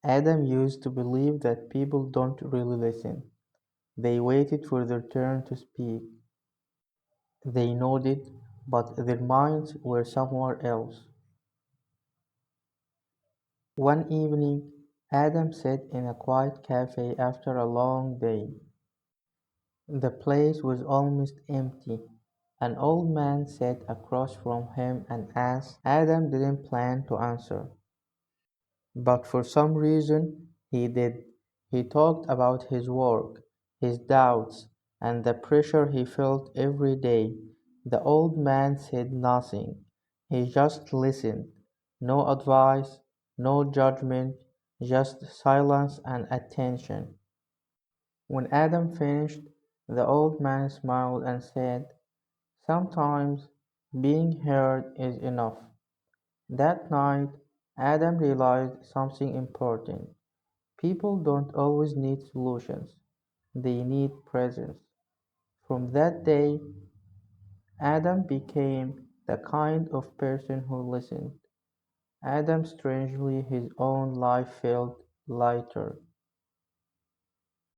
Adam used to believe that people don't really listen. They waited for their turn to speak. They nodded, but their minds were somewhere else. One evening, Adam sat in a quiet cafe after a long day. The place was almost empty. An old man sat across from him and asked. Adam didn't plan to answer, but for some reason he did. He talked about his work, his doubts, and the pressure he felt every day. The old man said nothing. He just listened. No advice, no judgment, just silence and attention. When Adam finished, the old man smiled and said, "Sometimes being heard is enough." That night, Adam realized something important. People don't always need solutions, they need presence. From that day, Adam became the kind of person who listened. Adam strangely his own life felt lighter.